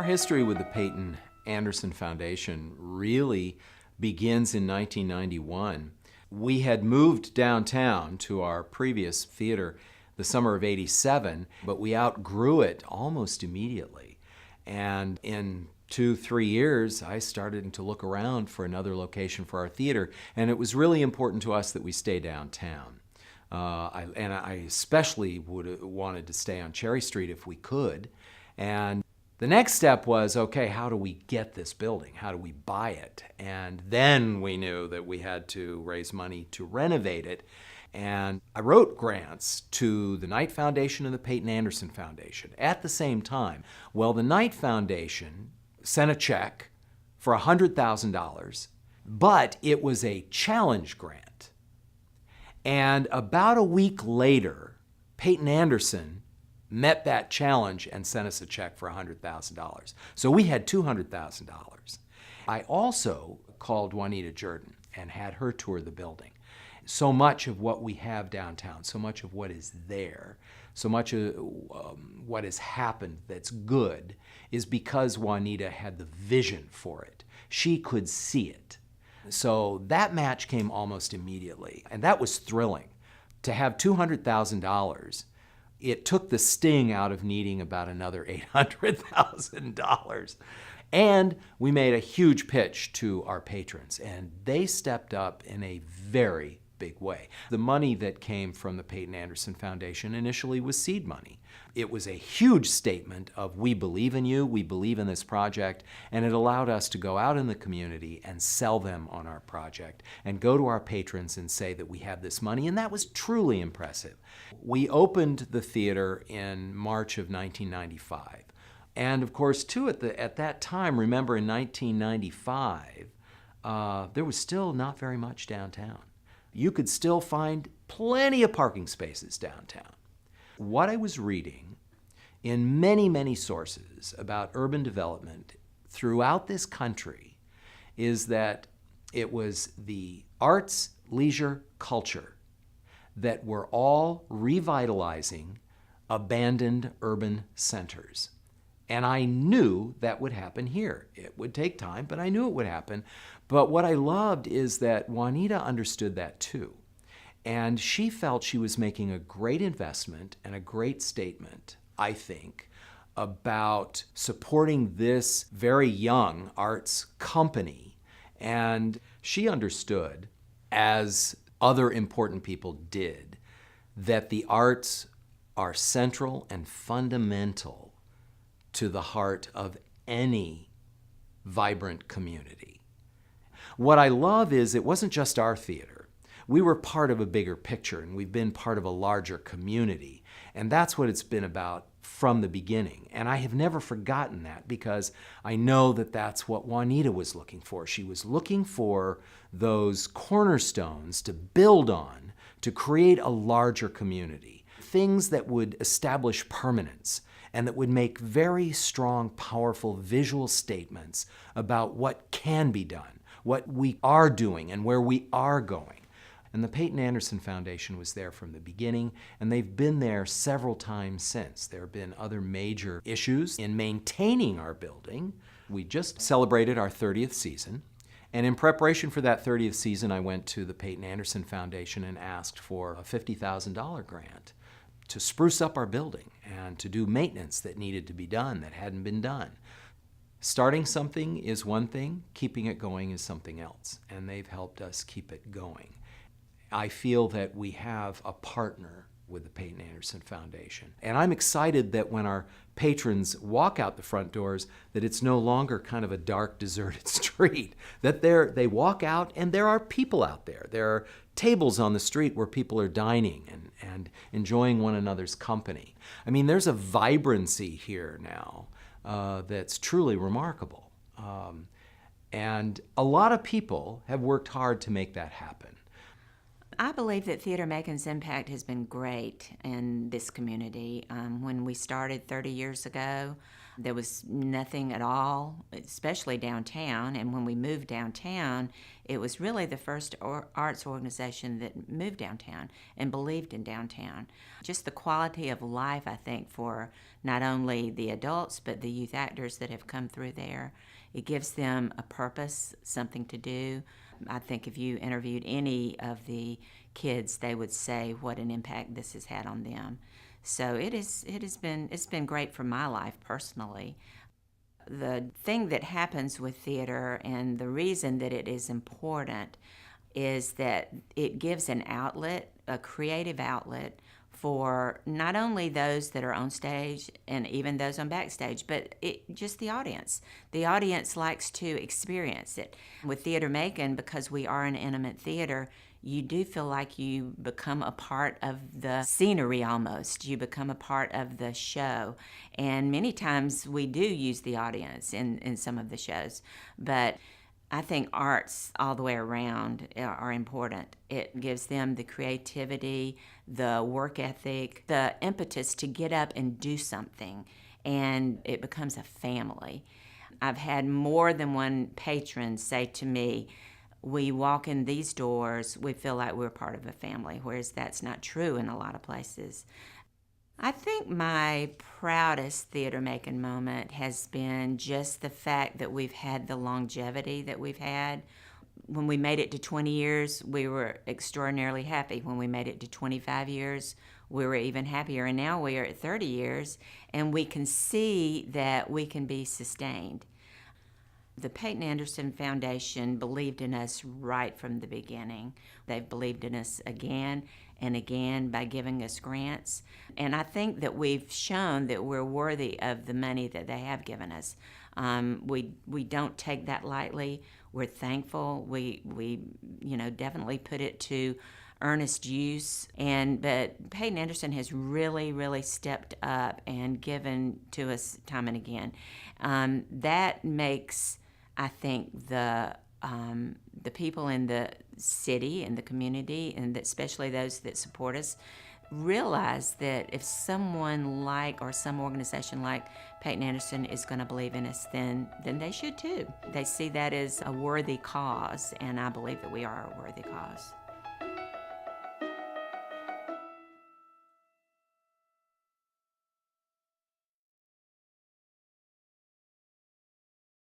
Our history with the Peyton Anderson Foundation really begins in 1991. We had moved downtown to our previous theater the summer of '87, but we outgrew it almost immediately. And in 2-3 years, I started to look around for another location for our theater, and it was really important to us that we stay downtown. I especially wanted to stay on Cherry Street if we could. And the next step was, okay, how do we get this building? How do we buy it? And then we knew that we had to raise money to renovate it. And I wrote grants to the Knight Foundation and the Peyton Anderson Foundation at the same time. Well, the Knight Foundation sent a check for $100,000, but it was a challenge grant. And about a week later, Peyton Anderson met that challenge and sent us a check for $100,000. So we had $200,000. I also called Juanita Jordan and had her tour the building. So much of what we have downtown, so much of what is there, so much of what has happened that's good is because Juanita had the vision for it. She could see it. So that match came almost immediately, and that was thrilling. To have $200,000, it took the sting out of needing about another $800,000. And we made a huge pitch to our patrons, and they stepped up in a very big way. The money that came from the Peyton Anderson Foundation initially was seed money. It was a huge statement of, we believe in you, we believe in this project, and it allowed us to go out in the community and sell them on our project and go to our patrons and say that we have this money, and that was truly impressive. We opened the theater in March of 1995. And of course, too, at that time, remember in 1995, there was still not very much downtown. You could still find plenty of parking spaces downtown. What I was reading in many, many sources about urban development throughout this country is that it was the arts, leisure, culture that were all revitalizing abandoned urban centers. And I knew that would happen here. It would take time, but I knew it would happen. But what I loved is that Juanita understood that too. And she felt she was making a great investment and a great statement, I think, about supporting this very young arts company. And she understood, as other important people did, that the arts are central and fundamental to the heart of any vibrant community. What I love is it wasn't just our theater. We were part of a bigger picture, and we've been part of a larger community. And that's what it's been about from the beginning. And I have never forgotten that, because I know that that's what Juanita was looking for. She was looking for those cornerstones to build on, to create a larger community. Things that would establish permanence and that would make very strong, powerful visual statements about what can be done, what we are doing, and where we are going. And the Peyton Anderson Foundation was there from the beginning, and they've been there several times since. There have been other major issues in maintaining our building. We just celebrated our 30th season, and in preparation for that 30th season, I went to the Peyton Anderson Foundation and asked for a $50,000 grant to spruce up our building and to do maintenance that needed to be done that hadn't been done. Starting something is one thing, keeping it going is something else, and they've helped us keep it going. I feel that we have a partner with the Peyton Anderson Foundation. And I'm excited that when our patrons walk out the front doors, that it's no longer kind of a dark, deserted street. That they walk out and there are people out there. There are tables on the street where people are dining and enjoying one another's company. I mean, there's a vibrancy here now that's truly remarkable. And a lot of people have worked hard to make that happen. I believe that Theatre Macon's impact has been great in this community. When we started 30 years ago, There was nothing at all, especially downtown. And when we moved downtown, it was really the first arts organization that moved downtown and believed in downtown. Just the quality of life, I think, for not only the adults, but the youth actors that have come through there. It gives them a purpose, something to do. I think if you interviewed any of the kids, they would say what an impact this has had on them. So it's been great for my life personally. The thing that happens with theater and the reason that it is important is that it gives an outlet, a creative outlet for not only those that are on stage and even those on backstage, but just the audience. The audience likes to experience it. With Theatre Macon, because we are an intimate theater, you do feel like you become a part of the scenery almost. You become a part of the show. And many times we do use the audience in some of the shows. But I think arts all the way around are important. It gives them the creativity, the work ethic, the impetus to get up and do something. And it becomes a family. I've had more than one patron say to me, we walk in these doors, we feel like we're part of a family, whereas that's not true in a lot of places. I think my proudest Theatre Macon moment has been just the fact that we've had the longevity that we've had. When we made it to 20 years, we were extraordinarily happy. When we made it to 25 years, we were even happier. And now we are at 30 years, and we can see that we can be sustained. The Peyton Anderson Foundation believed in us right from the beginning. They've believed in us again and again by giving us grants. And I think that we've shown that we're worthy of the money that they have given us. We don't take that lightly. We're thankful. We definitely put it to earnest use. But Peyton Anderson has really, really stepped up and given to us time and again. That makes, I think, the people in the city and the community, and especially those that support us, realize that if someone like or some organization like Peyton Anderson is going to believe in us, then they should too. They see that as a worthy cause, and I believe that we are a worthy cause.